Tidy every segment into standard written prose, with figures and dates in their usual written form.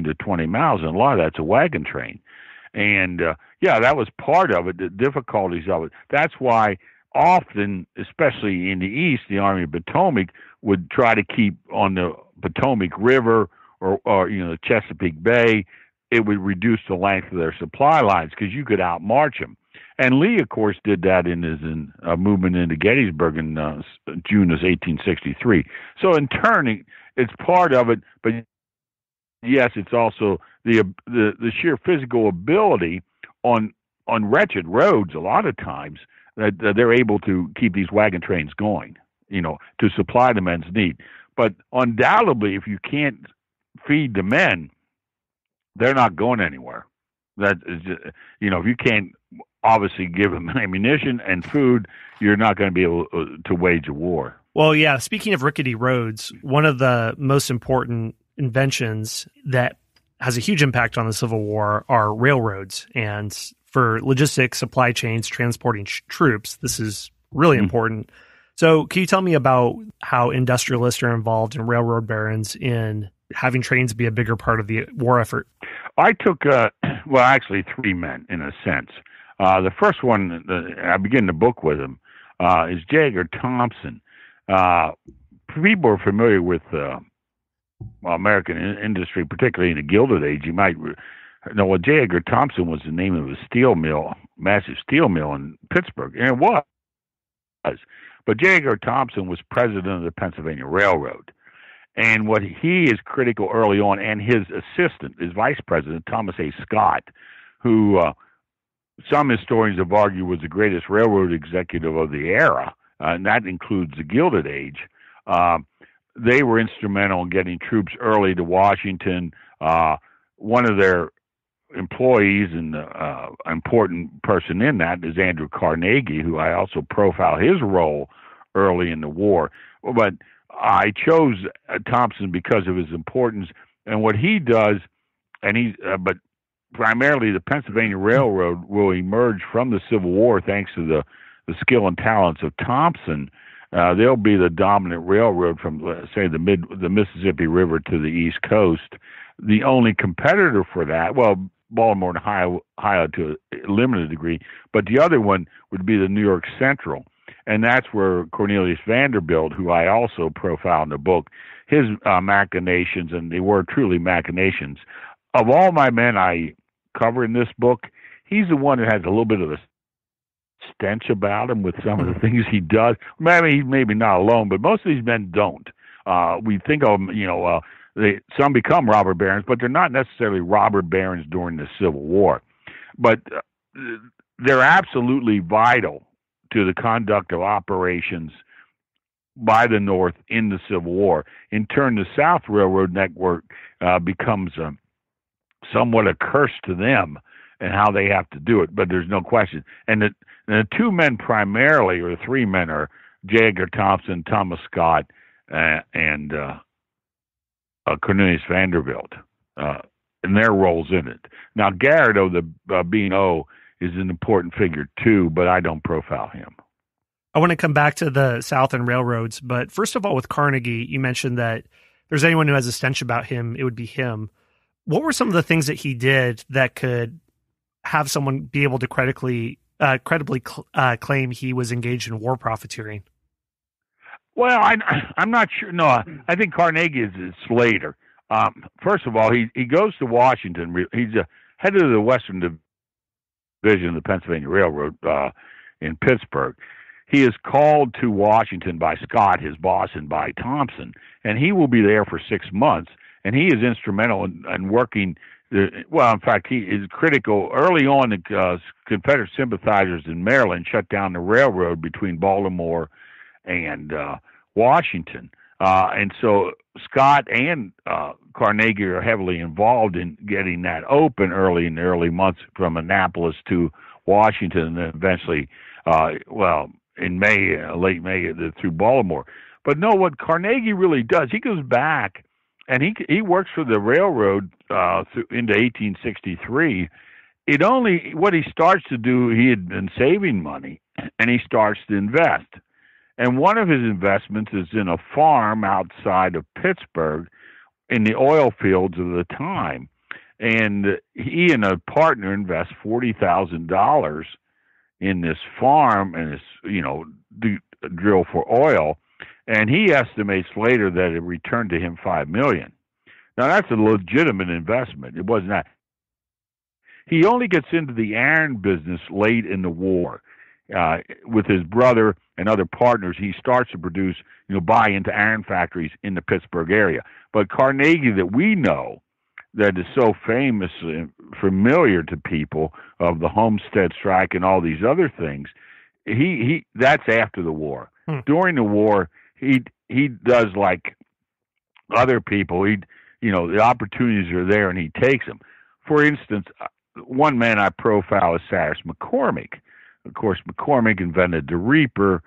to 20 miles, and a lot of that's a wagon train. And yeah, that was part of it, the difficulties of it. That's why often, especially in the East, the Army of Potomac would try to keep on the Potomac River or the Chesapeake Bay. It would reduce the length of their supply lines because you could outmarch them. And Lee, of course, did that in his movement into Gettysburg in June of 1863. So in turn, it's part of it, but yes, it's also the sheer physical ability on wretched roads. A lot of times that they're able to keep these wagon trains going, to supply the men's need. But undoubtedly, if you can't feed the men, they're not going anywhere. That is just, if you can't obviously give them ammunition and food, you're not going to be able to wage a war. Well, yeah, speaking of rickety roads, one of the most important inventions that has a huge impact on the Civil War are railroads. And for logistics, supply chains, transporting troops, this is really important. So can you tell me about how industrialists are involved in railroad barons in having trains be a bigger part of the war effort? I took, actually three men in a sense. The first one, I begin the book with him, is J. Edgar Thompson. People are familiar with American industry, particularly in the Gilded Age. You might know J. Edgar Thompson was the name of a steel mill, massive steel mill in Pittsburgh, and it was. But J. Edgar Thompson was president of the Pennsylvania Railroad. And what he is critical early on, and his assistant, his vice president, Thomas A. Scott, who some historians have argued was the greatest railroad executive of the era, and that includes the Gilded Age. They were instrumental in getting troops early to Washington. One of their employees and important person in that is Andrew Carnegie, who I also profile his role early in the war. But I chose Thompson because of his importance and what he does, and but primarily the Pennsylvania Railroad will emerge from the Civil War thanks to the skill and talents of Thompson. They'll be the dominant railroad from, say, the Mississippi River to the East Coast. The only competitor for that, well, Baltimore and Ohio to a limited degree, but the other one would be the New York Central. And that's where Cornelius Vanderbilt, who I also profile in the book, his machinations, and they were truly machinations. Of all my men I cover in this book, he's the one that has a little bit of a stench about him with some of the things he does. Maybe he's maybe not alone, but most of these men don't. We think of them, some become robber barons, but they're not necessarily robber barons during the Civil War. But they're absolutely vital to the conduct of operations by the North in the Civil War. In turn, the South Railroad network becomes somewhat a curse to them and how they have to do it, but there's no question. And the two men primarily, or the three men, are J. Edgar Thompson, Thomas Scott, and Cornelius Vanderbilt, and their roles in it. Now, Garrett, the B&O, is an important figure too, but I don't profile him. I want to come back to the South and railroads, but first of all, with Carnegie, you mentioned that if there's anyone who has a stench about him, it would be him. What were some of the things that he did that could have someone be able to credibly claim he was engaged in war profiteering? Well, I'm not sure. No, I think Carnegie is Slater. First of all, he goes to Washington. He's head of the Western Division of the Pennsylvania Railroad in Pittsburgh. He is called to Washington by Scott, his boss, and by Thompson, and he will be there for 6 months. And he is instrumental in working. In fact, he is critical. Early on, the Confederate sympathizers in Maryland shut down the railroad between Baltimore and Washington. And so Scott and Carnegie are heavily involved in getting that open early in the early months from Annapolis to Washington, and then eventually, in May, late May, through Baltimore. But no, what Carnegie really does, he goes back and he works for the railroad into 1863. What he starts to do, he had been saving money, and he starts to invest. And one of his investments is in a farm outside of Pittsburgh in the oil fields of the time. And he and a partner invest $40,000 in this farm and this, drill for oil. And he estimates later that it returned to him $5 million. Now that's a legitimate investment. It was not. He only gets into the iron business late in the war. With his brother and other partners, he starts to produce, buy into iron factories in the Pittsburgh area. But Carnegie, that we know, that is so famous and familiar to people, of the Homestead Strike and all these other things, he that's after the war. During the war, he does like other people. The opportunities are there, and he takes them. For instance, one man I profile is Cyrus McCormick. Of course, McCormick invented the reaper.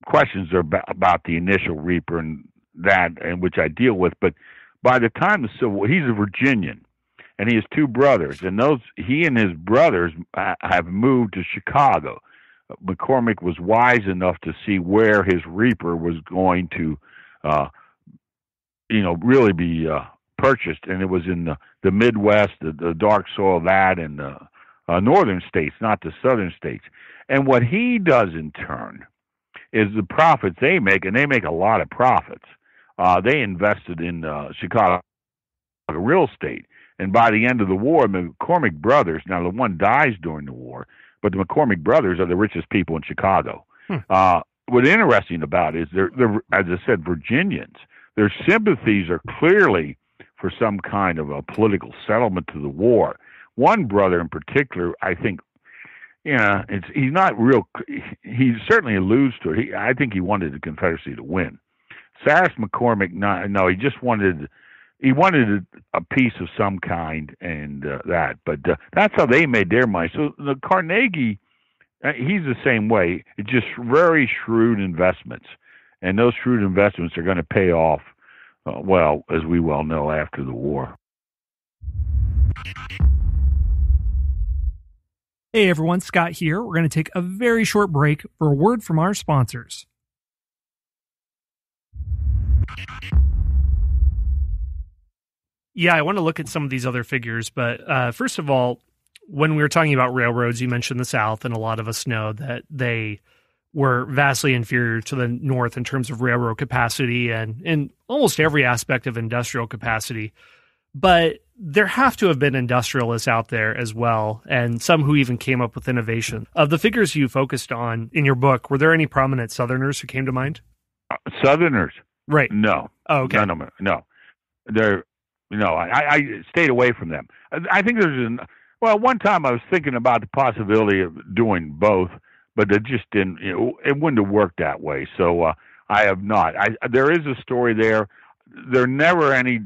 Questions are about the initial reaper and that, and which I deal with. But by the time the Civil War, he's a Virginian, and he has two brothers, and he and his brothers have moved to Chicago. McCormick was wise enough to see where his reaper was going to, really be purchased, and it was in the Midwest, the dark soil of that, and the northern states, not the southern states. And what he does in turn is the profits they make, and they make a lot of profits. They invested in Chicago real estate, and by the end of the war, the McCormick brothers, now the one dies during the war, but the McCormick brothers are the richest people in Chicago. What's interesting about it is they're, as I said, Virginians. Their sympathies are clearly for some kind of a political settlement to the war. One brother in particular, I think, he's not real. He certainly alludes to it. I think he wanted the Confederacy to win. Cyrus McCormick, no, he just wanted a piece of some kind, and that. But that's how they made their money. So the Carnegie, he's the same way. It's just very shrewd investments, and those shrewd investments are going to pay off, well, as we well know, after the war. Hey everyone, Scott here. We're going to take a very short break for a word from our sponsors. Yeah, I want to look at some of these other figures, but first of all, when we were talking about railroads, you mentioned the South, and a lot of us know that they were vastly inferior to the North in terms of railroad capacity and in almost every aspect of industrial capacity. But there have to have been industrialists out there as well, and some who even came up with innovation. Of the figures you focused on in your book, were there any prominent Southerners who came to mind? Southerners? Right. No. Oh, okay. None of them. No. I stayed away from them. I think one time I was thinking about the possibility of doing both, but it just didn't, it wouldn't have worked that way. So I have not. There is a story there. There never any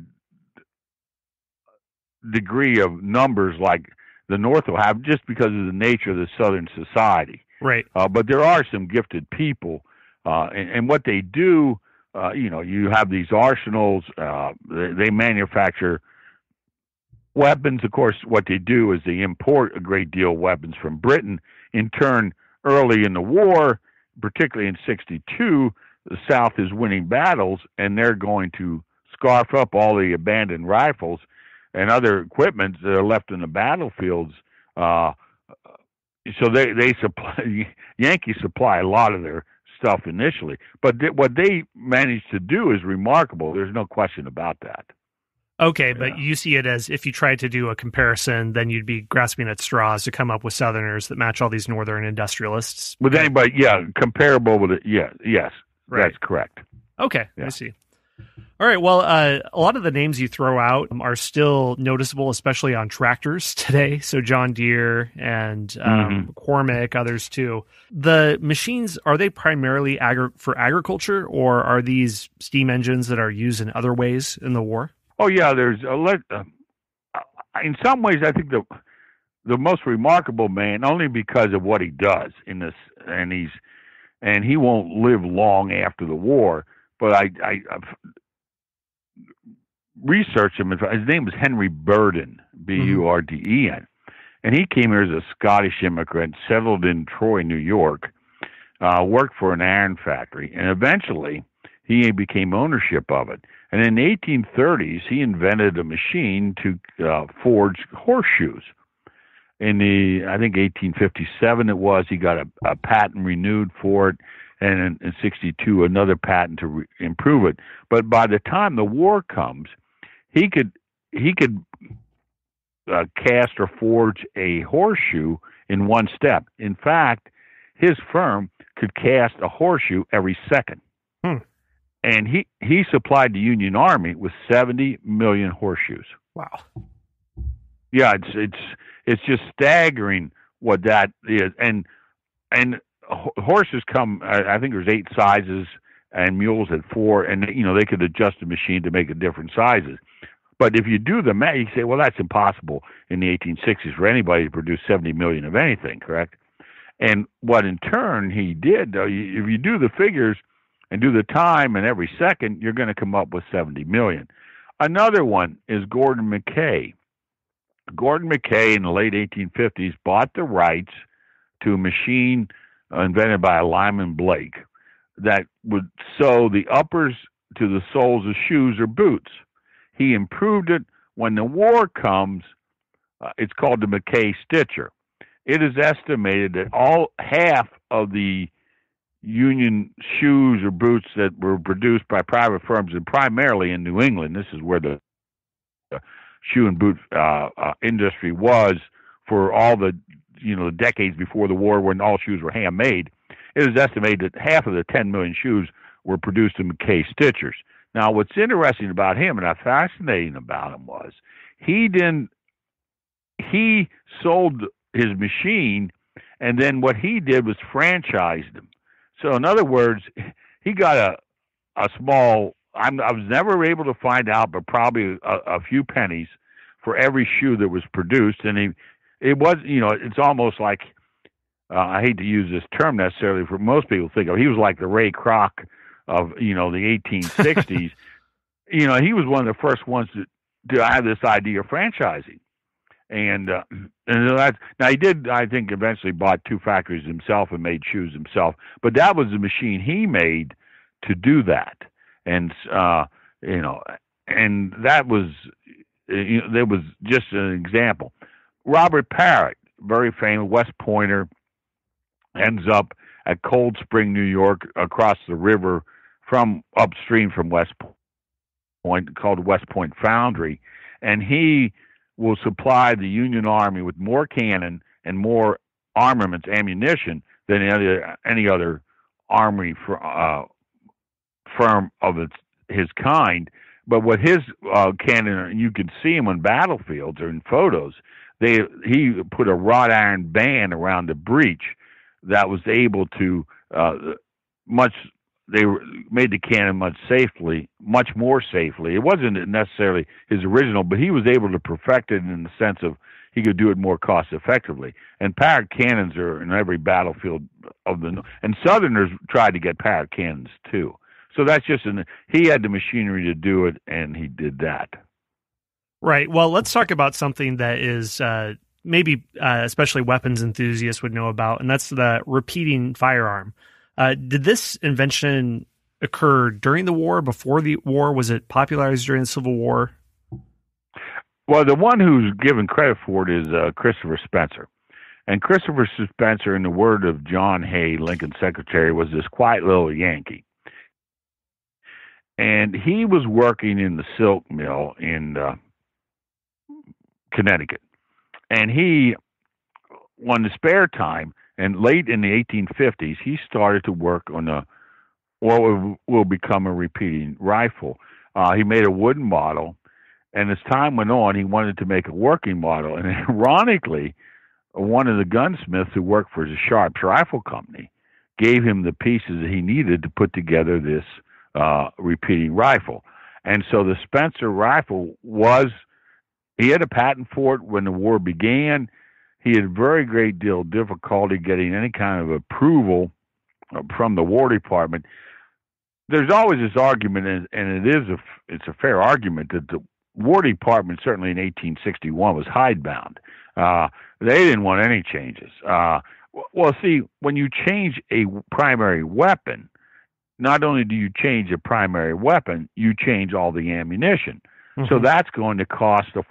degree of numbers like the North will have, just because of the nature of the Southern society. Right. But there are some gifted people, and what they do, you have these arsenals. They manufacture weapons. Of course, what they do is they import a great deal of weapons from Britain. In turn, early in the war, particularly in '62, the South is winning battles, and they're going to scarf up all the abandoned rifles and other equipment that are left in the battlefields. So they supply, Yankees supply a lot of their stuff initially, but what they managed to do is remarkable. There's no question about that. Okay, but you see it as, if you tried to do a comparison, then you'd be grasping at straws to come up with Southerners that match all these Northern industrialists. With anybody, comparable with it. Yeah, yes, right. That's correct. Okay, yeah. I see. All right, well, a lot of the names you throw out are still noticeable, especially on tractors today. So John Deere and McCormick, others too. The machines, are they primarily for agriculture, or are these steam engines that are used in other ways in the war? Oh, yeah, there's in some ways, I think the most remarkable man, only because of what he does in this, and he won't live long after the war, but I've researched him. His name was Henry Burden, Burden, and he came here as a Scottish immigrant, settled in Troy, New York, worked for an iron factory, and eventually he became ownership of it. And in the 1830s, he invented a machine to forge horseshoes. In I think 1857 it was, he got a patent renewed for it, and in 62 another patent to improve it. But by the time the war comes, he could cast or forge a horseshoe in one step. In fact, his firm could cast a horseshoe every second. And he supplied the Union Army with 70 million horseshoes. Wow. Yeah, it's just staggering what that is. And horses come, I think there's 8 sizes, and mules had 4, and they could adjust the machine to make it different sizes. But if you do the math, you say, well, that's impossible in the 1860s for anybody to produce 70 million of anything, correct? And what in turn he did, though, if you do the figures and do the time and every second, you're going to come up with 70 million. Another one is Gordon Mackay. Gordon Mackay in the late 1850s bought the rights to a machine invented by Lyman Blake that would sew the uppers to the soles of shoes or boots. He improved it. When the war comes, it's called the Mackay Stitcher. It is estimated that half of the Union shoes or boots that were produced by private firms, and primarily in New England, this is where the shoe and boot industry was for all the decades before the war, when all shoes were handmade. It is estimated that half of the 10 million shoes were produced in Mackay Stitchers. Now, what's interesting about him and fascinating about him was he sold his machine, and then what he did was franchised them. So, in other words, he got a small. I was never able to find out, but probably a few pennies for every shoe that was produced, and it was it's almost like I hate to use this term necessarily, for most people think of. He was like the Ray Kroc of the 1860s. He was one of the first ones to have this idea of franchising. And now he did, I think, eventually bought 2 factories himself and made shoes himself. But that was the machine he made to do that, and and that was there was just an example. Robert Parrott, very famous West Pointer, ends up at Cold Spring, New York, across the river from upstream from West Point, called West Point Foundry, and he will supply the Union Army with more cannon and more armaments, ammunition, than any other army firm of his kind. But what his cannon, you can see him on battlefields or in photos, he put a wrought iron band around the breech that was able to they made the cannon much more safely. It wasn't necessarily his original, but he was able to perfect it in the sense of he could do it more cost effectively. And Parrott cannons are in every battlefield and Southerners tried to get Parrott cannons too. So that's he had the machinery to do it, and he did that. Right. Well, let's talk about something that is maybe especially weapons enthusiasts would know about, and that's the repeating firearm. Did this invention occur during the war, before the war? Was it popularized during the Civil War? Well, the one who's given credit for it is Christopher Spencer. And Christopher Spencer, in the word of John Hay, Lincoln's secretary, was this quiet little Yankee. And he was working in the silk mill in Connecticut. And he, on the spare time, and late in the 1850s, he started to work on what will become a repeating rifle. He made a wooden model, and as time went on, he wanted to make a working model. And ironically, one of the gunsmiths who worked for the Sharps Rifle Company gave him the pieces that he needed to put together this repeating rifle. And so the Spencer rifle he had a patent for it when the war began. He had a very great deal of difficulty getting any kind of approval from the War Department. There's always this argument, and it's a fair argument, that the War Department, certainly in 1861, was hidebound. They didn't want any changes. Well, see, when you change a primary weapon, not only do you change the primary weapon, you change all the ammunition. So that's going to cost a